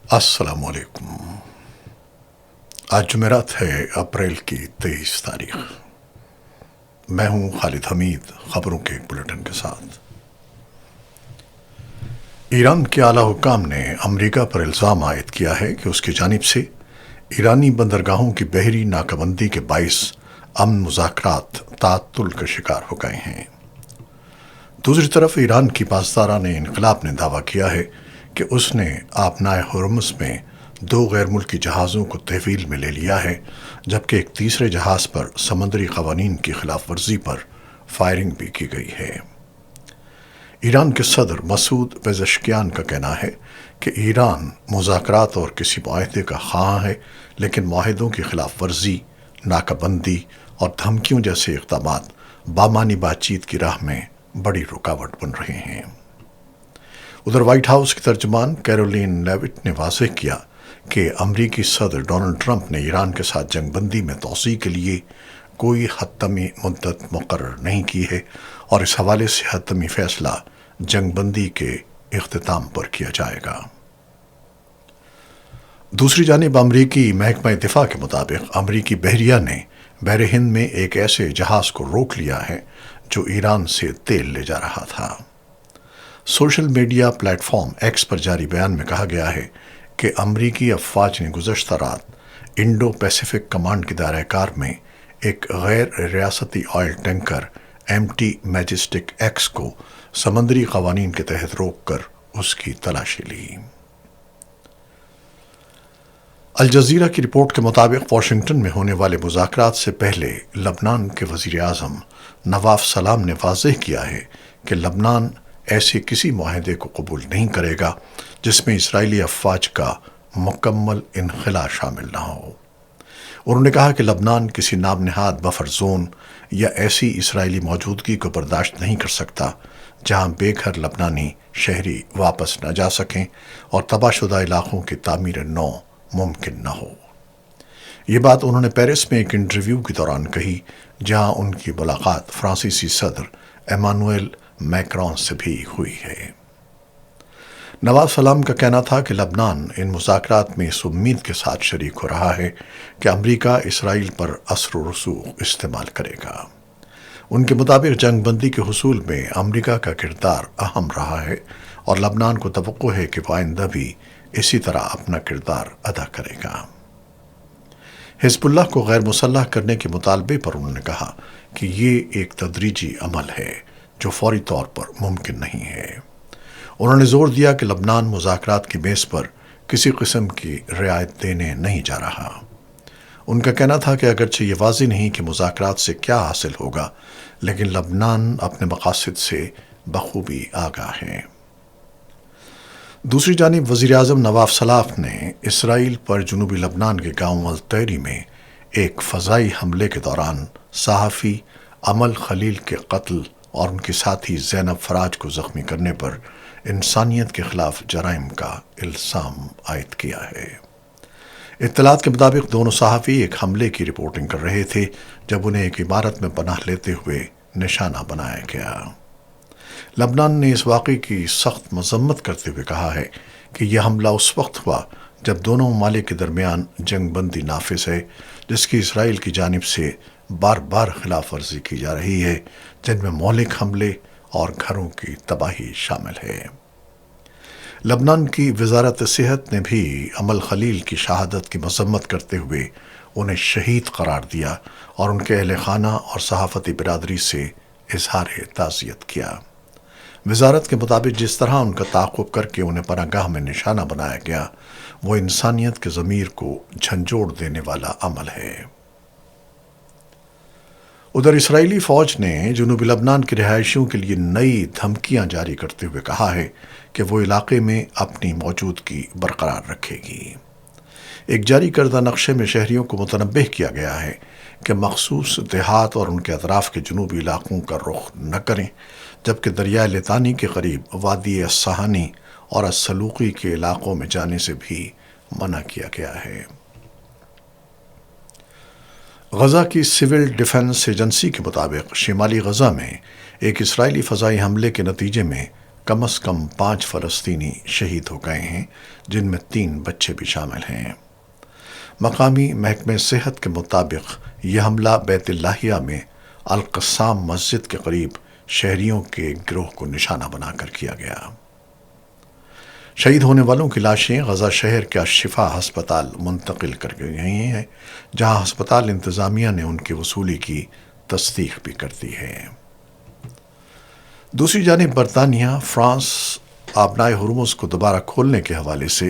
السلام علیکم۔ آج جمعرات ہے، اپریل کی 23 تاریخ۔ میں ہوں خالد حمید، خبروں کے ایک بلیٹن کے ساتھ۔ ایران کے اعلیٰ حکام نے امریکہ پر الزام عائد کیا ہے کہ اس کی جانب سے ایرانی بندرگاہوں کی بحری ناکہ بندی کے باعث امن مذاکرات تعطل کا شکار ہو گئے ہیں۔ دوسری طرف ایران کی پاسداران انقلاب نے دعویٰ کیا ہے کہ اس نے آبنائے ہرمز میں 2 غیر ملکی جہازوں کو تحویل میں لے لیا ہے، جبکہ ایک تیسرے جہاز پر سمندری قوانین کی خلاف ورزی پر فائرنگ بھی کی گئی ہے۔ ایران کے صدر مسعود پزشکیان کا کہنا ہے کہ ایران مذاکرات اور کسی معاہدے کا خواہاں ہے، لیکن معاہدوں کی خلاف ورزی، ناکہ بندی اور دھمکیوں جیسے اقدامات بامعنی بات چیت کی راہ میں بڑی رکاوٹ بن رہے ہیں۔ ادھر وائٹ ہاؤس کی ترجمان کیرولین لیوٹ نے واضح کیا کہ امریکی صدر ڈونلڈ ٹرمپ نے ایران کے ساتھ جنگ بندی میں توسیع کے لیے کوئی حتمی مدت مقرر نہیں کی ہے، اور اس حوالے سے حتمی فیصلہ جنگ بندی کے اختتام پر کیا جائے گا۔ دوسری جانب امریکی محکمہ دفاع کے مطابق امریکی بحریہ نے بحر ہند میں ایک ایسے جہاز کو روک لیا ہے جو ایران سے تیل لے جا رہا تھا۔ Social media platform X پر جاری بیان میں کہا گیا ہے کہ امریکی افواج نے گزشتہ رات انڈو پیسیفک کمانڈ کے دائرہ کار میں ایک غیر ریاستی oil tanker M T Majestic X کو سمندری قوانین کے تحت روک کر اس کی تلاشی لی۔ الجزیرہ کی رپورٹ کے مطابق واشنگٹن میں ہونے والے مذاکرات سے پہلے لبنان کے وزیر اعظم نواف سلام نے واضح کیا ہے کہ لبنان ایسے کسی معاہدے کو قبول نہیں کرے گا جس میں اسرائیلی افواج کا مکمل انخلاء شامل نہ ہو۔ انہوں نے کہا کہ لبنان کسی نام نہاد بفر زون یا ایسی اسرائیلی موجودگی کو برداشت نہیں کر سکتا جہاں بے گھر لبنانی شہری واپس نہ جا سکیں اور تباہ شدہ علاقوں کی تعمیر نو ممکن نہ ہو۔ یہ بات انہوں نے پیرس میں ایک انٹرویو کے دوران کہی، جہاں ان کی ملاقات فرانسیسی صدر ایمانوئل میکرون سے بھی ہوئی ہے۔ نواز سلام کا کہنا تھا کہ لبنان ان مذاکرات میں اس امید کے ساتھ شریک ہو رہا ہے کہ امریکہ اسرائیل پر اثر و رسوخ استعمال کرے گا۔ ان کے مطابق جنگ بندی کے حصول میں امریکہ کا کردار اہم رہا ہے، اور لبنان کو توقع ہے کہ وہ آئندہ بھی اسی طرح اپنا کردار ادا کرے گا۔ حزب اللہ کو غیر مسلح کرنے کے مطالبے پر انہوں نے کہا کہ یہ ایک تدریجی عمل ہے جو فوری طور پر ممکن نہیں ہے۔ انہوں نے زور دیا کہ لبنان مذاکرات کی میز پر کسی قسم کی رعایت دینے نہیں جا رہا۔ ان کا کہنا تھا کہ اگرچہ یہ واضح نہیں کہ مذاکرات سے کیا حاصل ہوگا، لیکن لبنان اپنے مقاصد سے بخوبی آگاہ ہے۔ دوسری جانب وزیر اعظم نواف سلاف نے اسرائیل پر جنوبی لبنان کے گاؤں الطیری میں ایک فضائی حملے کے دوران صحافی امل خلیل کے قتل اور ان کے ساتھی زینب فراج کو زخمی کرنے پر انسانیت کے خلاف جرائم کا الزام عائد کیا ہے۔ اطلاعات کے مطابق دونوں صحافی ایک حملے کی رپورٹنگ کر رہے تھے جب انہیں ایک عمارت میں پناہ لیتے ہوئے نشانہ بنایا گیا۔ لبنان نے اس واقعے کی سخت مذمت کرتے ہوئے کہا ہے کہ یہ حملہ اس وقت ہوا جب دونوں ممالک کے درمیان جنگ بندی نافذ ہے، جس کی اسرائیل کی جانب سے بار بار خلاف ورزی کی جا رہی ہے، جن میں مہلک حملے اور گھروں کی تباہی شامل ہے۔ لبنان کی وزارت صحت نے بھی امل خلیل کی شہادت کی مذمت کرتے ہوئے انہیں شہید قرار دیا اور ان کے اہل خانہ اور صحافتی برادری سے اظہار تعزیت کیا۔ وزارت کے مطابق جس طرح ان کا تعاقب کر کے انہیں پناہ گاہ میں نشانہ بنایا گیا، وہ انسانیت کے ضمیر کو جھنجھوڑ دینے والا عمل ہے۔ ادھر اسرائیلی فوج نے جنوبی لبنان کے رہائشیوں کے لیے نئی دھمکیاں جاری کرتے ہوئے کہا ہے کہ وہ علاقے میں اپنی موجودگی برقرار رکھے گی۔ ایک جاری کردہ نقشے میں شہریوں کو متنبہ کیا گیا ہے کہ مخصوص دیہات اور ان کے اطراف کے جنوبی علاقوں کا رخ نہ کریں، جبکہ دریائے لطانی کے قریب وادی الصحانی اور السلوقی کے علاقوں میں جانے سے بھی منع کیا گیا ہے۔ غزہ کی سول ڈیفنس ایجنسی کے مطابق شمالی غزہ میں ایک اسرائیلی فضائی حملے کے نتیجے میں کم از کم 5 فلسطینی شہید ہو گئے ہیں، جن میں 3 بچے بھی شامل ہیں۔ مقامی محکمہ صحت کے مطابق یہ حملہ بیت لاہیہ میں القصام مسجد کے قریب شہریوں کے گروہ کو نشانہ بنا کر کیا گیا۔ شہید ہونے والوں کی لاشیں غزہ شہر کے الشفا ہسپتال منتقل کر گئی ہیں، جہاں ہسپتال انتظامیہ نے ان کی وصولی کی تصدیق بھی کر دی ہے۔ دوسری جانب برطانیہ، فرانس آبنائے ہرمز کو دوبارہ کھولنے کے حوالے سے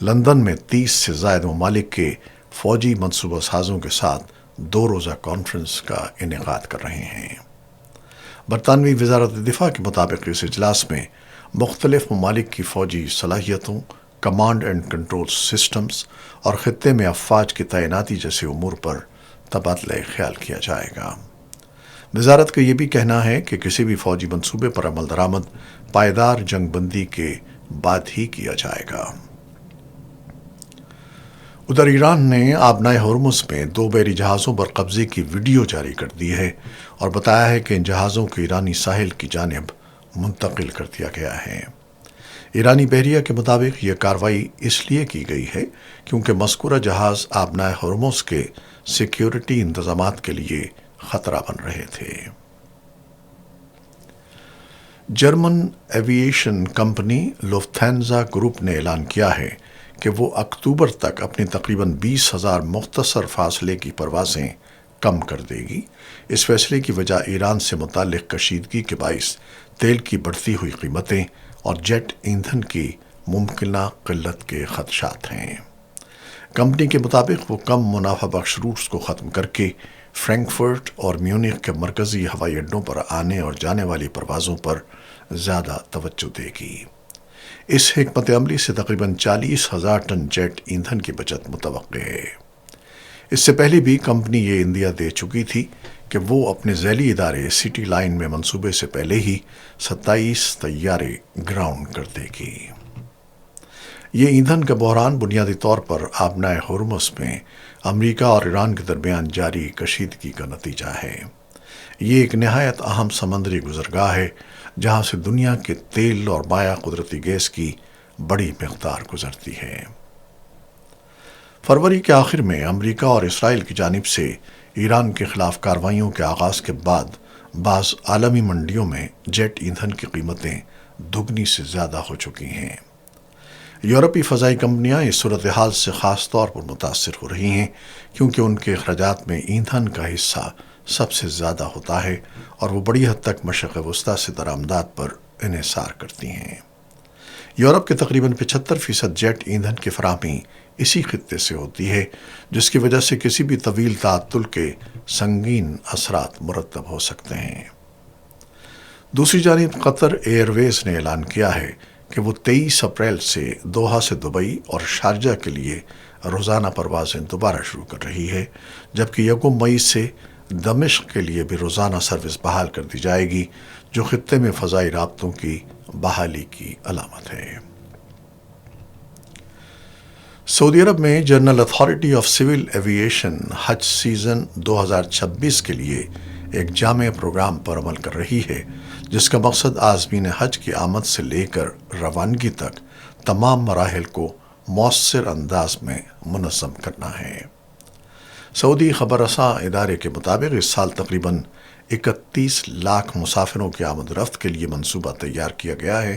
لندن میں 30 سے زائد ممالک کے فوجی منصوبہ سازوں کے ساتھ 2 روزہ کانفرنس کا انعقاد کر رہے ہیں۔ برطانوی وزارت دفاع کے مطابق اس اجلاس میں مختلف ممالک کی فوجی صلاحیتوں، کمانڈ اینڈ کنٹرول سسٹمز اور خطے میں افواج کی تعیناتی جیسے امور پر تبادلہ خیال کیا جائے گا۔ وزارت کا یہ بھی کہنا ہے کہ کسی بھی فوجی منصوبے پر عمل درآمد پائیدار جنگ بندی کے بعد ہی کیا جائے گا۔ ادھر ایران نے آبنائے ہرمز میں 2 بحری جہازوں پر قبضے کی ویڈیو جاری کر دی ہے اور بتایا ہے کہ ان جہازوں کو ایرانی ساحل کی جانب منتقل کر دیا گیا ہے۔ ایرانی بحریہ کے مطابق یہ کارروائی اس لیے کی گئی ہے کیونکہ مذکورہ جہاز آبنائے ہرمز کے سیکیورٹی انتظامات کے لیے خطرہ بن رہے تھے۔ جرمن ایوییشن کمپنی لوفتھانزا گروپ نے اعلان کیا ہے کہ وہ اکتوبر تک اپنی تقریباً 20,000 مختصر فاصلے کی پروازیں کم کر دے گی۔ اس فیصلے کی وجہ ایران سے متعلق کشیدگی کے باعث تیل کی بڑھتی ہوئی قیمتیں اور جیٹ ایندھن کی ممکنہ قلت کے خدشات ہیں۔ کمپنی کے مطابق وہ کم منافع بخش روٹس کو ختم کر کے فرینکفرٹ اور میونخ کے مرکزی ہوائی اڈوں پر آنے اور جانے والی پروازوں پر زیادہ توجہ دے گی۔ اس حکمت عملی سے تقریباً 40,000 ٹن جیٹ ایندھن کی بچت متوقع ہے۔ اس سے پہلے بھی کمپنی یہ اندیا دے چکی تھی کہ وہ اپنے ذیلی ادارے سٹی لائن میں منصوبے سے پہلے ہی 27 طیارے گراؤنڈ کر دے گی۔ یہ ایندھن کا بحران بنیادی طور پر آبنائے ہرمز میں امریکہ اور ایران کے درمیان جاری کشیدگی کا نتیجہ ہے۔ یہ ایک نہایت اہم سمندری گزرگاہ ہے جہاں سے دنیا کے تیل اور مائع قدرتی گیس کی بڑی مقدار گزرتی ہے۔ فروری کے آخر میں امریکہ اور اسرائیل کی جانب سے ایران کے خلاف کارروائیوں کے آغاز کے بعد بعض عالمی منڈیوں میں جیٹ ایندھن کی قیمتیں دگنی سے زیادہ ہو چکی ہیں۔ یورپی فضائی کمپنیاں اس صورتحال سے خاص طور پر متاثر ہو رہی ہیں کیونکہ ان کے اخراجات میں ایندھن کا حصہ سب سے زیادہ ہوتا ہے اور وہ بڑی حد تک مشرق وسطیٰ سے درآمدات پر انحصار کرتی ہیں۔ یورپ کے تقریباً 75% جیٹ ایندھن کی فراہمی اسی خطے سے ہوتی ہے، جس کی وجہ سے کسی بھی طویل تعطل کے سنگین اثرات مرتب ہو سکتے ہیں۔ دوسری جانب قطر ایئر ویز نے اعلان کیا ہے کہ وہ 23 اپریل سے دوحہ سے دبئی اور شارجہ کے لیے روزانہ پروازیں دوبارہ شروع کر رہی ہے، جبکہ 1 مئی سے دمشق کے لیے بھی روزانہ سروس بحال کر دی جائے گی، جو خطے میں فضائی رابطوں کی بحالی کی علامت ہے۔ سعودی عرب میں General Authority of Civil Aviation حج سیزن 2026 کے لیے ایک جامع پروگرام پر عمل کر رہی ہے، جس کا مقصد عازمین حج کی آمد سے لے کر روانگی تک تمام مراحل کو مؤثر انداز میں منظم کرنا ہے۔ سعودی خبر رساں ادارے کے مطابق اس سال تقریباً 31 لاکھ مسافروں کی آمد و رفت کے لیے منصوبہ تیار کیا گیا ہے،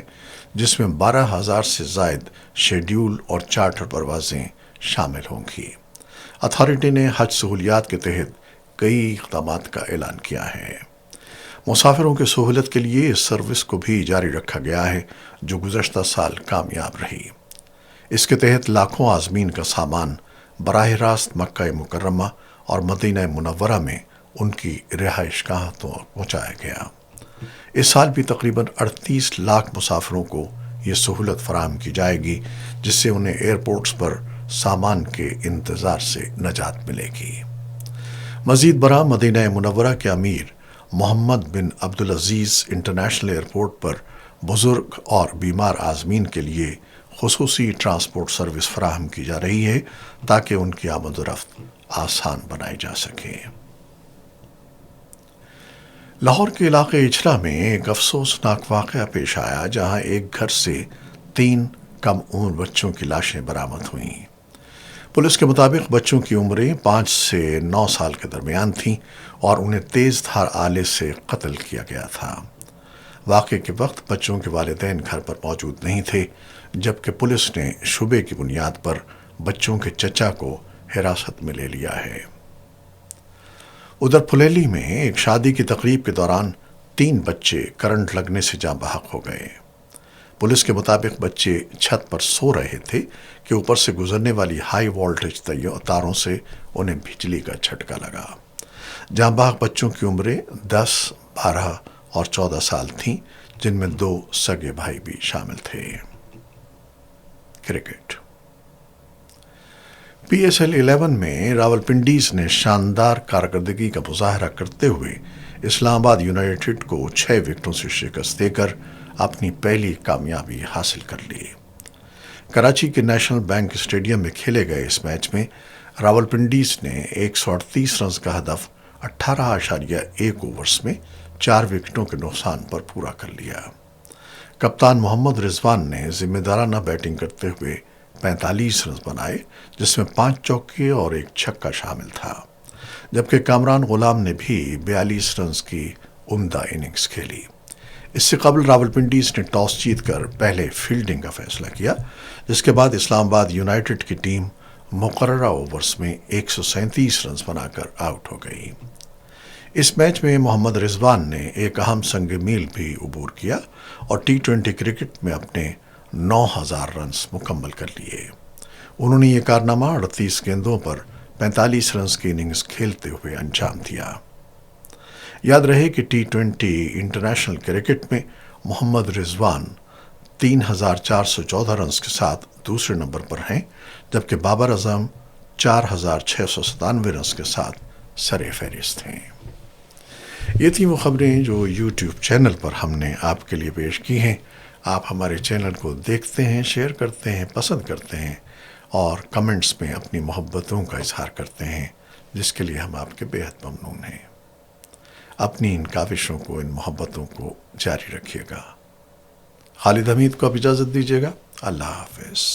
جس میں 12,000 سے زائد شیڈول اور چارٹر پروازیں شامل ہوں گی۔ اتھارٹی نے حج سہولیات کے تحت کئی اقدامات کا اعلان کیا ہے۔ مسافروں کی سہولت کے لیے اس سروس کو بھی جاری رکھا گیا ہے، جو گزشتہ سال کامیاب رہی۔ اس کے تحت لاکھوں عازمین کا سامان براہ راست مکہ مکرمہ اور مدینہ منورہ میں ان کی رہائش گاہ تک پہنچایا گیا۔ اس سال بھی تقریباً 38 لاکھ مسافروں کو یہ سہولت فراہم کی جائے گی، جس سے انہیں ایئرپورٹس پر سامان کے انتظار سے نجات ملے گی۔ مزید برآں مدینہ منورہ کے امیر محمد بن عبدالعزیز انٹرنیشنل ایئرپورٹ پر بزرگ اور بیمار عازمین کے لیے خصوصی ٹرانسپورٹ سروس فراہم کی جا رہی ہے تاکہ ان کی آمد و رفت آسان بنائی جا سکے۔ لاہور کے علاقے اچھرا میں ایک افسوسناک واقعہ پیش آیا جہاں ایک گھر سے 3 کم عمر بچوں کی لاشیں برآمد ہوئیں۔ پولیس کے مطابق بچوں کی عمریں 5 سے 9 سال کے درمیان تھیں اور انہیں تیز دھار آلے سے قتل کیا گیا تھا۔ واقعے کے وقت بچوں کے والدین گھر پر موجود نہیں تھے، جبکہ پولیس نے شبے کی بنیاد پر بچوں کے چچا کو حراست میں لے لیا ہے۔ ادھر پھلیلی میں ایک شادی کی تقریب کے دوران 3 بچے کرنٹ لگنے سے جاں بحق ہو گئے۔ پولیس کے مطابق بچے چھت پر سو رہے تھے کہ اوپر سے گزرنے والی ہائی وولٹیج تاروں سے انہیں بجلی کا جھٹکا لگا۔ جاں بحق بچوں کی عمریں 10، 12 اور 14 سال تھیں، جن میں 2 سگے بھائی بھی شامل تھے۔ کرکٹ پی ایس ایل 11 میں راولپنڈیز نے شاندار کارکردگی کا مظاہرہ کرتے ہوئے اسلام آباد یونائیٹڈ کو 6 وکٹوں سے شکست دے کر اپنی پہلی کامیابی حاصل کر لی۔ کراچی کے نیشنل بینک اسٹیڈیم میں کھیلے گئے اس میچ میں راولپنڈیز نے 138 رنز کا ہدف 18.1 اوورز میں 4 وکٹوں کے نقصان پر پورا کر لیا۔ کپتان محمد رضوان نے ذمہ دارانہ بیٹنگ کرتے ہوئے 45 رنز بنائے، جس میں 5 چوکے اور 1 چھکا شامل تھا، جبکہ کامران غلام نے بھی 42 رنز کی عمدہ اننگز کھیلی۔ اس سے قبل راولپنڈیز نے ٹاس جیت کر پہلے فیلڈنگ کا فیصلہ کیا، جس کے بعد اسلام آباد یونائیٹڈ کی ٹیم مقررہ اوورز میں 137 رنز بنا کر آؤٹ ہو گئی۔ اس میچ میں محمد رضوان نے ایک اہم سنگ میل بھی عبور کیا اور ٹی 20 کرکٹ میں اپنے 9000 رنز مکمل کر لیے۔ انہوں نے یہ کارنامہ 38 گیندوں پر 45 رنز کی اننگز کھیلتے ہوئے انجام دیا۔ یاد رہے کہ ٹی 20 انٹرنیشنل کرکٹ میں محمد رضوان 3414 رنز کے ساتھ دوسرے نمبر پر ہیں، جبکہ بابر اعظم 4697 رنز کے ساتھ سر فہرست ہیں۔ یہ تھیں وہ خبریں جو یوٹیوب چینل پر ہم نے آپ کے لیے پیش کی ہیں۔ آپ ہمارے چینل کو دیکھتے ہیں، شیئر کرتے ہیں، پسند کرتے ہیں اور کمنٹس میں اپنی محبتوں کا اظہار کرتے ہیں، جس کے لیے ہم آپ کے بے حد ممنون ہیں۔ اپنی ان کاوشوں کو، ان محبتوں کو جاری رکھیے گا۔ خالد حمید کو اب اجازت دیجیے گا۔ اللہ حافظ۔